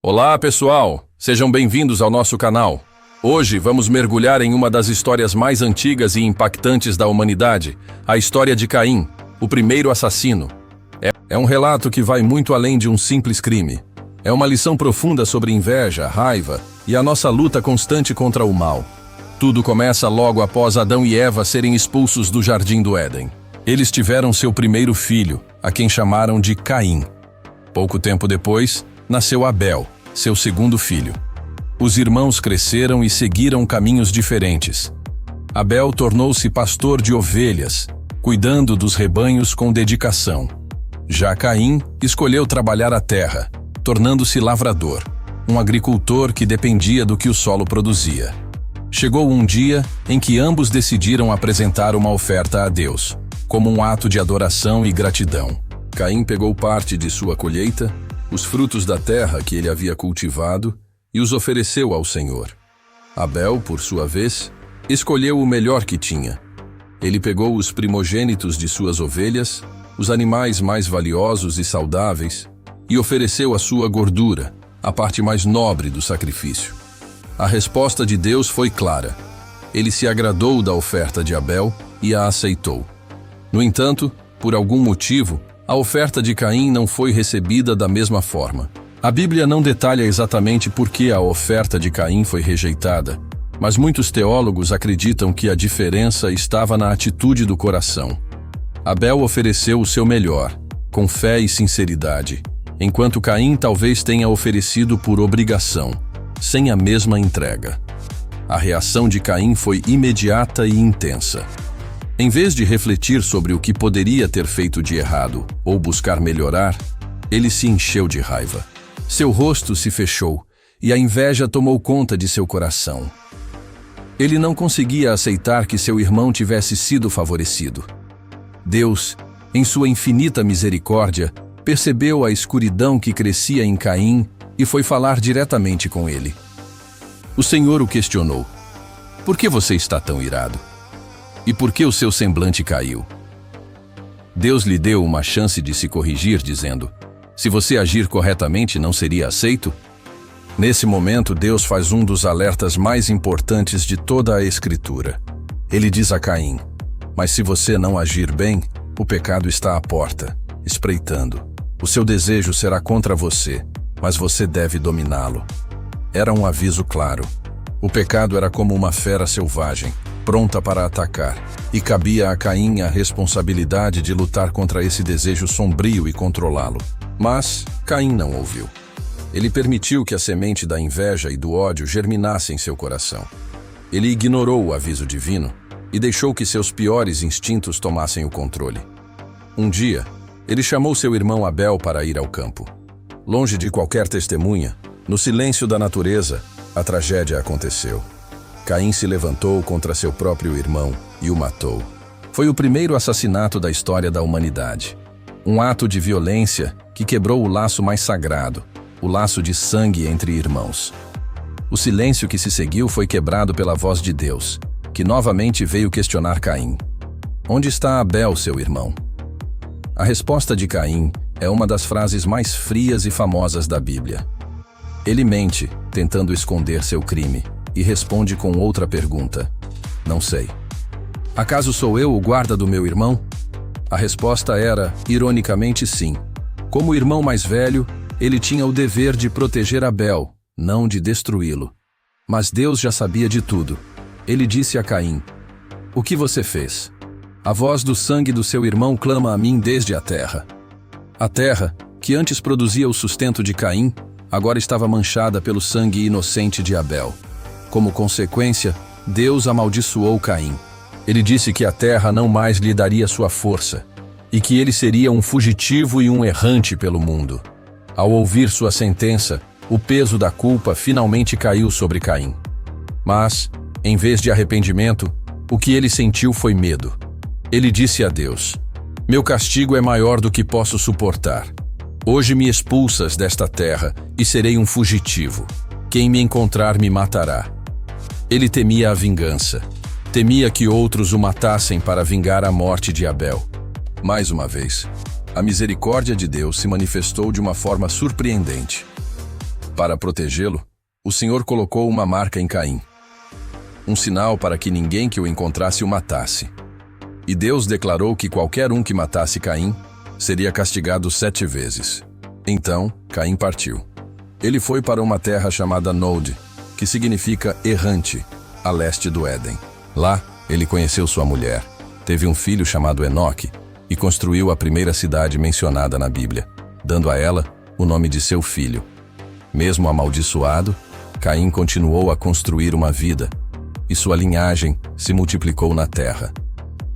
Olá, pessoal! Sejam bem-vindos ao nosso canal. Hoje vamos mergulhar em uma das histórias mais antigas e impactantes da humanidade, a história de Caim, o primeiro assassino. É um relato que vai muito além de um simples crime. É uma lição profunda sobre inveja, raiva e a nossa luta constante contra o mal. Tudo começa logo após Adão e Eva serem expulsos do Jardim do Éden. Eles tiveram seu primeiro filho, a quem chamaram de Caim. Pouco tempo depois, nasceu Abel, seu segundo filho. Os irmãos cresceram e seguiram caminhos diferentes. Abel tornou-se pastor de ovelhas, cuidando dos rebanhos com dedicação. Já Caim escolheu trabalhar a terra, tornando-se lavrador, um agricultor que dependia do que o solo produzia. Chegou um dia em que ambos decidiram apresentar uma oferta a Deus, como um ato de adoração e gratidão. Caim pegou parte de sua colheita, os frutos da terra que ele havia cultivado, e os ofereceu ao Senhor. Abel, por sua vez, escolheu o melhor que tinha. Ele pegou os primogênitos de suas ovelhas, os animais mais valiosos e saudáveis, e ofereceu a sua gordura, a parte mais nobre do sacrifício. A resposta de Deus foi clara. Ele se agradou da oferta de Abel e a aceitou. No entanto, por algum motivo, a oferta de Caim não foi recebida da mesma forma. A Bíblia não detalha exatamente por que a oferta de Caim foi rejeitada, mas muitos teólogos acreditam que a diferença estava na atitude do coração. Abel ofereceu o seu melhor, com fé e sinceridade, enquanto Caim talvez tenha oferecido por obrigação, sem a mesma entrega. A reação de Caim foi imediata e intensa. Em vez de refletir sobre o que poderia ter feito de errado ou buscar melhorar, ele se encheu de raiva. Seu rosto se fechou e a inveja tomou conta de seu coração. Ele não conseguia aceitar que seu irmão tivesse sido favorecido. Deus, em sua infinita misericórdia, percebeu a escuridão que crescia em Caim e foi falar diretamente com ele. O Senhor o questionou: "Por que você está tão irado? E por que o seu semblante caiu?" Deus lhe deu uma chance de se corrigir, dizendo: "Se você agir corretamente, não seria aceito?" Nesse momento, Deus faz um dos alertas mais importantes de toda a Escritura. Ele diz a Caim: "Mas se você não agir bem, o pecado está à porta, espreitando. O seu desejo será contra você, mas você deve dominá-lo." Era um aviso claro. O pecado era como uma fera selvagem, pronta para atacar, e cabia a Caim a responsabilidade de lutar contra esse desejo sombrio e controlá-lo. Mas Caim não ouviu. Ele permitiu que a semente da inveja e do ódio germinasse em seu coração. Ele ignorou o aviso divino e deixou que seus piores instintos tomassem o controle. Um dia, ele chamou seu irmão Abel para ir ao campo. Longe de qualquer testemunha, no silêncio da natureza, a tragédia aconteceu. Caim se levantou contra seu próprio irmão e o matou. Foi o primeiro assassinato da história da humanidade. Um ato de violência que quebrou o laço mais sagrado, o laço de sangue entre irmãos. O silêncio que se seguiu foi quebrado pela voz de Deus, que novamente veio questionar Caim: "Onde está Abel, seu irmão?" A resposta de Caim é uma das frases mais frias e famosas da Bíblia. Ele mente, tentando esconder seu crime, e responde com outra pergunta: "Não sei. Acaso sou eu o guarda do meu irmão?" A resposta era, ironicamente, sim. Como irmão mais velho, ele tinha o dever de proteger Abel, não de destruí-lo. Mas Deus já sabia de tudo. Ele disse a Caim: "O que você fez? A voz do sangue do seu irmão clama a mim desde a terra." A terra, que antes produzia o sustento de Caim, agora estava manchada pelo sangue inocente de Abel. Como consequência, Deus amaldiçoou Caim. Ele disse que a terra não mais lhe daria sua força, e que ele seria um fugitivo e um errante pelo mundo. Ao ouvir sua sentença, o peso da culpa finalmente caiu sobre Caim. Mas, em vez de arrependimento, o que ele sentiu foi medo. Ele disse a Deus: "Meu castigo é maior do que posso suportar. Hoje me expulsas desta terra e serei um fugitivo. Quem me encontrar me matará." Ele temia a vingança. Temia que outros o matassem para vingar a morte de Abel. Mais uma vez, a misericórdia de Deus se manifestou de uma forma surpreendente. Para protegê-lo, o Senhor colocou uma marca em Caim, um sinal para que ninguém que o encontrasse o matasse. E Deus declarou que qualquer um que matasse Caim seria castigado 7 vezes. Então, Caim partiu. Ele foi para uma terra chamada Nod, que significa errante, a leste do Éden. Lá, ele conheceu sua mulher, teve um filho chamado Enoque e construiu a primeira cidade mencionada na Bíblia, dando a ela o nome de seu filho. Mesmo amaldiçoado, Caim continuou a construir uma vida, e sua linhagem se multiplicou na terra.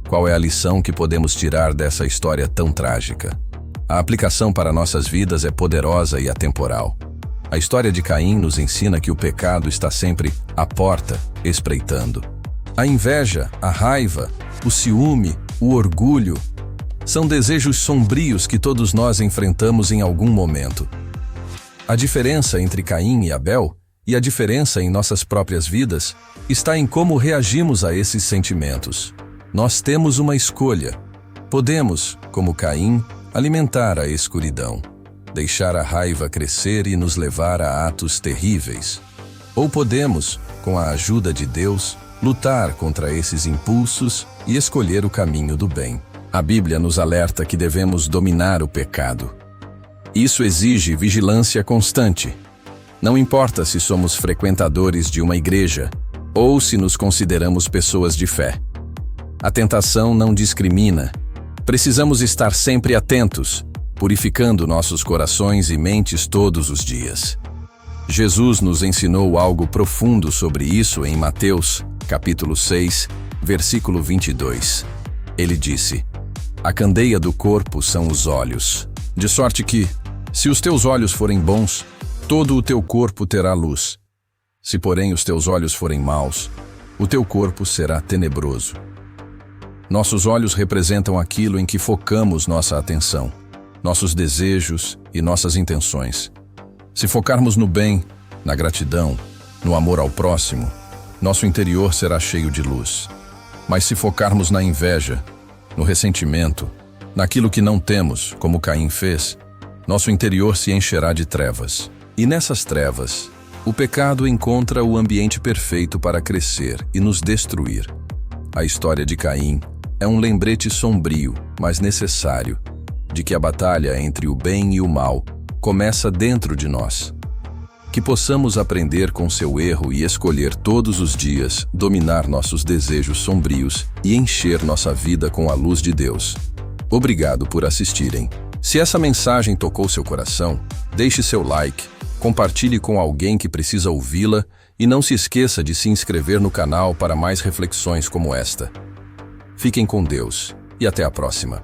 Qual é a lição que podemos tirar dessa história tão trágica? A aplicação para nossas vidas é poderosa e atemporal. A história de Caim nos ensina que o pecado está sempre à porta, espreitando. A inveja, a raiva, o ciúme, o orgulho são desejos sombrios que todos nós enfrentamos em algum momento. A diferença entre Caim e Abel, e a diferença em nossas próprias vidas, está em como reagimos a esses sentimentos. Nós temos uma escolha. Podemos, como Caim, alimentar a escuridão, deixar a raiva crescer e nos levar a atos terríveis. Ou podemos, com a ajuda de Deus, lutar contra esses impulsos e escolher o caminho do bem. A Bíblia nos alerta que devemos dominar o pecado. Isso exige vigilância constante. Não importa se somos frequentadores de uma igreja ou se nos consideramos pessoas de fé. A tentação não discrimina. Precisamos estar sempre atentos, purificando nossos corações e mentes todos os dias. Jesus nos ensinou algo profundo sobre isso em Mateus, capítulo 6, versículo 22. Ele disse: "A candeia do corpo são os olhos, de sorte que, se os teus olhos forem bons, todo o teu corpo terá luz. Se, porém, os teus olhos forem maus, o teu corpo será tenebroso." Nossos olhos representam aquilo em que focamos nossa atenção, nossos desejos e nossas intenções. Se focarmos no bem, na gratidão, no amor ao próximo, nosso interior será cheio de luz. Mas se focarmos na inveja, no ressentimento, naquilo que não temos, como Caim fez, nosso interior se encherá de trevas. E nessas trevas, o pecado encontra o ambiente perfeito para crescer e nos destruir. A história de Caim é um lembrete sombrio, mas necessário, de que a batalha entre o bem e o mal começa dentro de nós. Que possamos aprender com seu erro e escolher todos os dias dominar nossos desejos sombrios e encher nossa vida com a luz de Deus. Obrigado por assistirem. Se essa mensagem tocou seu coração, deixe seu like, compartilhe com alguém que precisa ouvi-la e não se esqueça de se inscrever no canal para mais reflexões como esta. Fiquem com Deus e até a próxima.